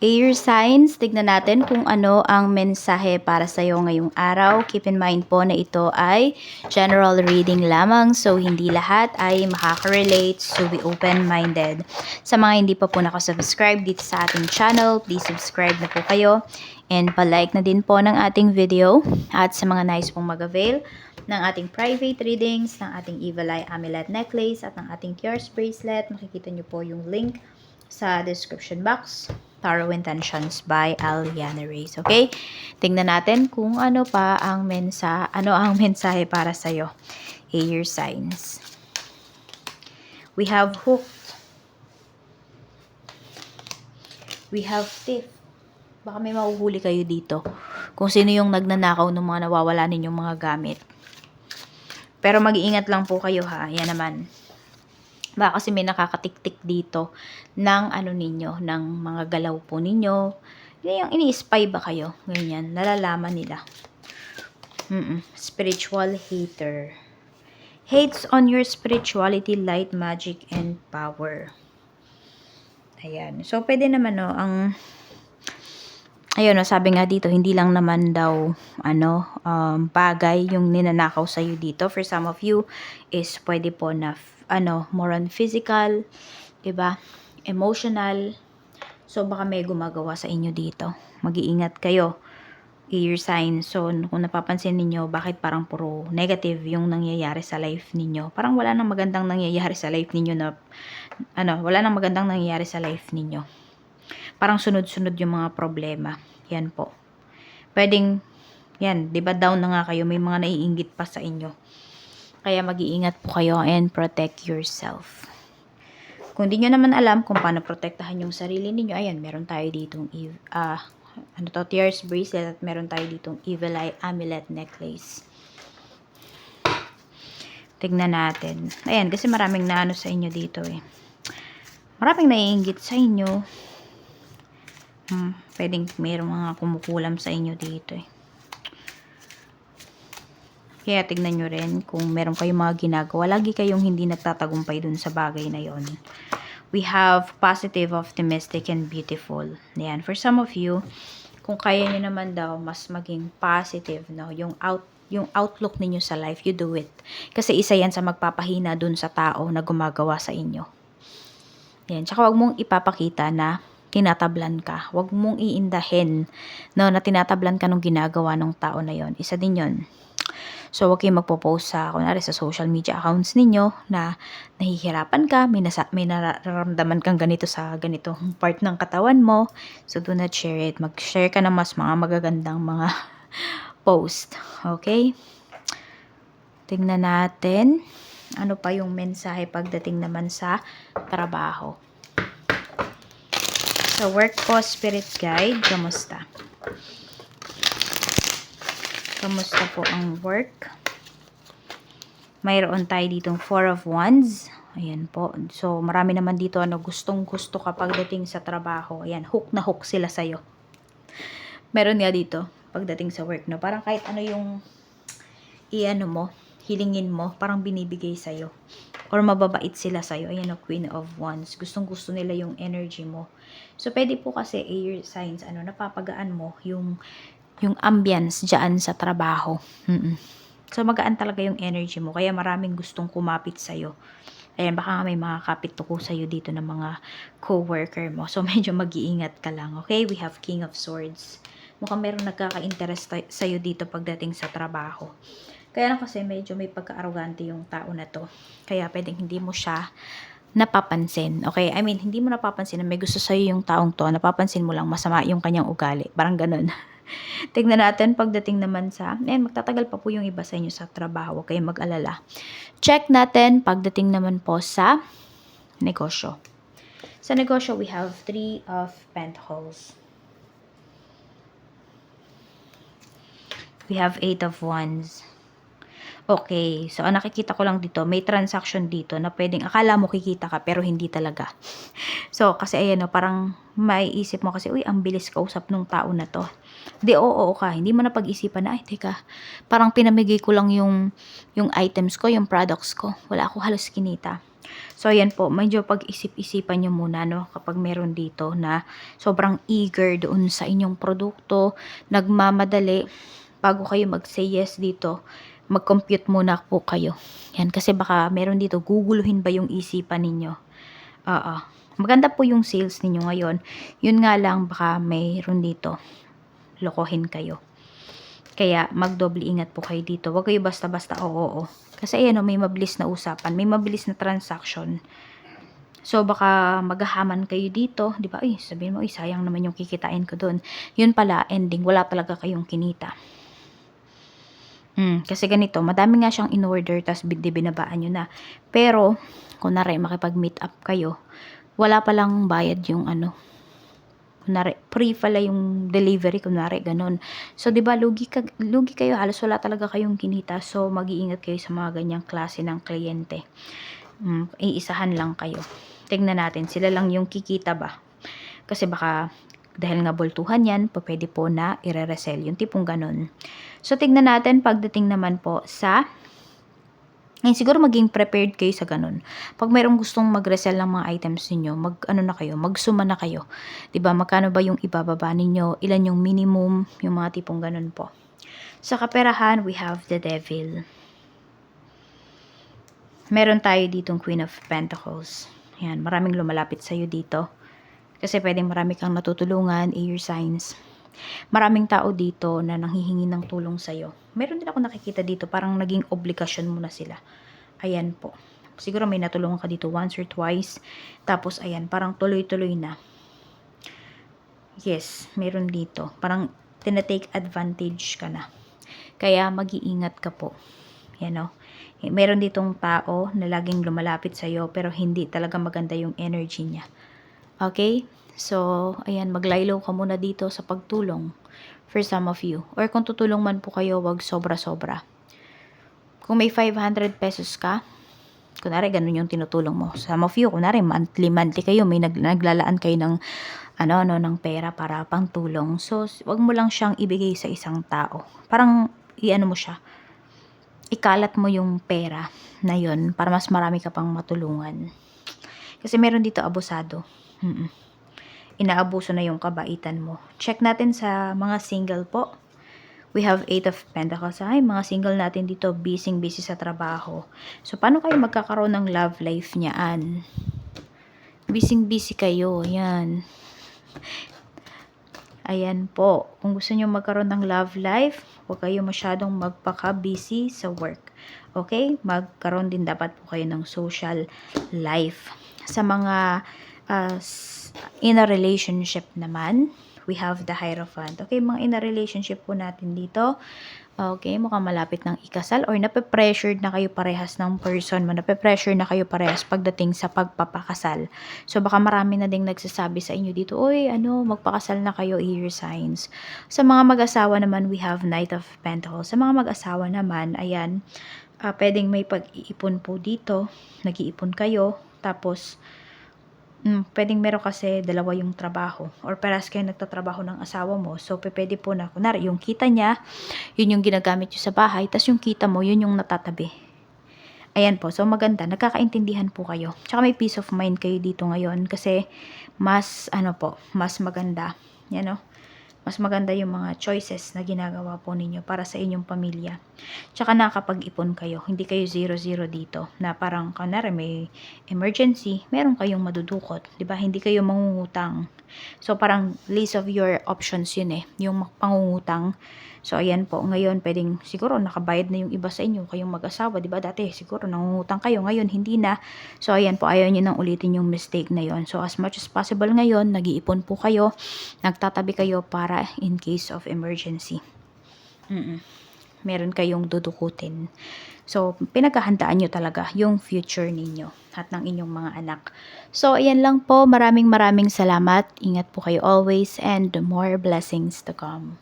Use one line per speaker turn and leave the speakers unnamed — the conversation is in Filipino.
Air signs, tignan natin kung ano ang mensahe para sa iyo ngayong araw. Keep in mind po na ito ay general reading lamang, so hindi lahat ay makaka-relate, so be open-minded. Sa mga hindi pa po nakasubscribe dito sa ating channel, please subscribe na po kayo and palike na din po ng ating video. At sa mga nais pong mag-avail ng ating private readings, ng ating Evil Eye Amulet Necklace at ng ating Tears Bracelet, makikita nyo po yung link sa description box. Tarot Intentions by Aliana Reyes. Okay? Tingnan natin kung ano ang mensahe para sa iyo. Air signs. We have hooked. We have thief. Baka may mahuhuli kayo dito. Kung sino yung nagnanakaw ng mga nawawala ninyong mga gamit. Pero mag-iingat lang po kayo ha. Yan naman. Baka kasi may nakakatik-tik dito ng ninyo, ng mga galaw po ninyo. Yung ini-spy ba kayo? Ganyan, nalalaman nila. Spiritual hater. Hates on your spirituality, light, magic, and power. Ayan. So, pwede naman ayun, sabi nga dito, hindi lang naman daw, bagay yung ninanakaw sa'yo dito. For some of you, is pwede po na, more on physical, diba? Emotional. So, baka may gumagawa sa inyo dito. Mag-iingat kayo. Air sign. So, kung napapansin ninyo, bakit parang puro negative yung nangyayari sa life ninyo? Parang wala nang magandang nangyayari sa life ninyo na, wala nang magandang nangyayari sa life ninyo. Parang sunod-sunod yung mga problema. Yan po. Pwedeng, yan, diba down na nga kayo, may mga naiinggit pa sa inyo. Kaya mag-iingat po kayo and protect yourself. Kung di nyo naman alam kung paano protektahan yung sarili ninyo, ayan, meron tayo ditong Tears Bracelet at meron tayo ditong Evil Eye Amulet Necklace. Tignan natin. Ayan, kasi maraming sa inyo dito eh. Maraming naiinggit sa inyo. Pwedeng mayroong mga kumukulam sa inyo dito eh. Kaya tignan nyo rin kung meron kayong mga ginagawa. Lagi kayong hindi nagtatagumpay dun sa bagay na yon. We have positive, optimistic, and beautiful. Yan. For some of you, kung kaya nyo naman daw mas maging positive, no? Yung outlook ninyo sa life, you do it. Kasi isa yan sa magpapahina dun sa tao na gumagawa sa inyo. Yan. Tsaka wag mong ipapakita na tinatablan ka. Wag mong iindahin, no, na tinatablan ka nung ginagawa ng tao na yon. Isa din yon. So, huwag kayong magpo-post kunwari sa social media accounts ninyo na nahihirapan ka, may nararamdaman kang ganito sa ganitong part ng katawan mo. So, do not share it. Mag-share ka ng mas mga magagandang mga post. Okay? Tingnan natin. Ano pa yung mensahe pagdating naman sa trabaho. So, work po, spirit guide. Kamusta? Kamusta po ang work? Mayroon tayo ditong 4 of Wands. Ayan po. So, marami naman dito gustong-gusto kapag dating sa trabaho. Ayan, hook na hook sila sa'yo. Meron nga dito, pagdating sa work, no? Parang kahit ano yung hilingin mo, parang binibigay sa'yo. Or mababait sila sa'yo. Ayan o, Queen of Wands. Gustong-gusto nila yung energy mo. So, pwede po kasi air signs, napapagaan mo yung ambience dyan sa trabaho. So, magaan talaga yung energy mo. Kaya maraming gustong kumapit sa'yo. Ayan, baka may mga kapit-tuko sa'yo dito ng mga co-worker mo. So, medyo mag-iingat ka lang. Okay? We have King of Swords. Mukhang meron nagkaka-interest sa'yo dito pagdating sa trabaho. Kaya na kasi medyo may pagka-arrogante yung tao na to. Kaya pwedeng hindi mo siya napapansin. Okay? I mean, hindi mo napapansin na may gusto sa'yo yung taong to. Napapansin mo lang masama yung kanyang ugali. Parang ganun. Tignan natin pagdating naman magtatagal pa po yung iba sa inyo sa trabaho, kayo mag-alala. Check natin pagdating naman po sa negosyo. Sa negosyo, we have 3 of Pentacles. We have 8 of Wands. Okay, so ang nakikita ko lang dito, may transaction dito na pwedeng akala mo kikita ka pero hindi talaga. So, kasi ayan parang maiisip mo kasi, uy, ang bilis kausap nung tao na to. Oo ka, hindi mo na pag-isipan na, ay, teka, parang pinamigay ko lang yung items ko, yung products ko. Wala ako halos kinita. So, ayan po, medyo pag-isip-isipan nyo muna, no, kapag meron dito na sobrang eager doon sa inyong produkto, nagmamadali, bago kayo mag-say yes dito, mag-compute muna po kayo. Yan, kasi baka meron dito, guguluhin ba yung isipan ninyo? Oo. Maganda po yung sales ninyo ngayon. Yun nga lang, baka mayroon dito, lokohin kayo. Kaya magdoble ingat po kayo dito. Huwag kayo basta-basta oo. Kasi ayan o, may mabilis na usapan, may mabilis na transaction. So baka maghahaman kayo dito, 'di ba? Ay, sabihin mo, ay sayang naman yung kikitain ko doon. Yun pala, ending wala talaga kayong kinita. Kasi ganito, madami nga siyang in-order, tas binabaan nyo na. Pero, kunwari, makipag-meet up kayo, wala palang bayad yung ano, kunwari, free pala yung delivery, kunwari, ganun. So, di ba, lugi kayo, halos wala talaga kayong kinita. So, mag-iingat kayo sa mga ganyang klase ng kliyente. Iisahan lang kayo. Tingnan natin, sila lang yung kikita ba? Kasi baka, dahil nga boltuhan yan, pwede po na i-resell, yung tipong ganun. So, tingnan natin pagdating naman po sa siguro maging prepared kayo sa ganun. Pag mayroong gustong mag-resell ng mga items niyo, magsuma na kayo. 'Di ba? Magkano ba yung ibababa ninyo? Ilan yung minimum? Yung mga tipong ganun po. Sa kaperahan, we have the Devil. Meron tayo ditong Queen of Pentacles. Yan, maraming lumalapit sa iyo dito. Kasi pwedeng marami kang natutulungan, air signs. Maraming tao dito na nanghihingi ng tulong sa'yo. Meron din ako nakikita dito, parang naging obligasyon mo na sila. Ayan po. Siguro may natulungan ka dito once or twice. Tapos ayan, parang tuloy-tuloy na. Yes, meron dito. Parang tinatake advantage ka na. Kaya mag-iingat ka po. Yan o. Meron ditong tao na laging lumalapit sa'yo pero hindi talaga maganda yung energy niya. Okay? So, ayan, maglaylo ka muna dito sa pagtulong for some of you. Or kung tutulong man po kayo, wag sobra-sobra. Kung may 500 pesos ka, kunwari, ganun yung tinutulong mo. Some of you, kunwari, monthly kayo, may naglalaan kayo ng, ng pera para pang tulong. So, wag mo lang siyang ibigay sa isang tao. Parang, mo siya. Ikalat mo yung pera na yun para mas marami ka pang matulungan. Kasi meron dito abusado. Inaabuso na yung kabaitan mo. Check natin sa mga single po. We have 8 of Pentacles. Ay, mga single natin dito, busy sa trabaho. So, paano kayo magkakaroon ng love life niyaan? Busy kayo. Yan. Ayan po. Kung gusto niyo magkaroon ng love life, huwag kayo masyadong magpaka-busy sa work. Okay? Magkaroon din dapat po kayo ng social life. Sa mga in a relationship naman, we have the Hierophant. Okay, mga in a relationship po natin dito. Okay, mukhang malapit ng ikasal or nape-pressured na kayo parehas ng person mo. Nape-pressure na kayo parehas pagdating sa pagpapakasal. So, baka marami na ding nagsasabi sa inyo dito, oy, magpakasal na kayo, air signs. Sa mga mag-asawa naman, we have Knight of Pentacles. Sa mga mag-asawa naman, ayan, pwedeng may pag-iipon po dito. Nag-iipon kayo. Tapos, pwedeng meron kasi dalawa yung trabaho or parehas kayo nagtatrabaho ng asawa mo. So, pwede po na, kunwari, yung kita niya, yun yung ginagamit nyo sa bahay, tas yung kita mo, yun yung natatabi. Ayan po. So, maganda. Nagkakaintindihan po kayo. Tsaka may peace of mind kayo dito ngayon kasi mas, mas maganda. Yan o. Mas maganda yung mga choices na ginagawa po ninyo para sa inyong pamilya. Tsaka nakakapag-ipon kayo. Hindi kayo 0-0 dito. Na parang, kanari may emergency, meron kayong madudukot. Diba? Hindi kayo mangungutang. So, parang list of your options yun yung pangungutang. So, ayan po. Ngayon, pwedeng siguro nakabayad na yung iba sa inyo. Kayong mag-asawa, diba? Dati, siguro nangungutang kayo. Ngayon, hindi na. So, ayan po. Ayaw nyo nang ulitin yung mistake na yon. So, as much as possible ngayon, nag-iipon po kayo. Nagtatabi kayo para in case of emergency. Meron kayong dudukutin. So, pinaghahandaan nyo talaga yung future ninyo at ng inyong mga anak. So, ayan lang po. Maraming salamat. Ingat po kayo always and more blessings to come.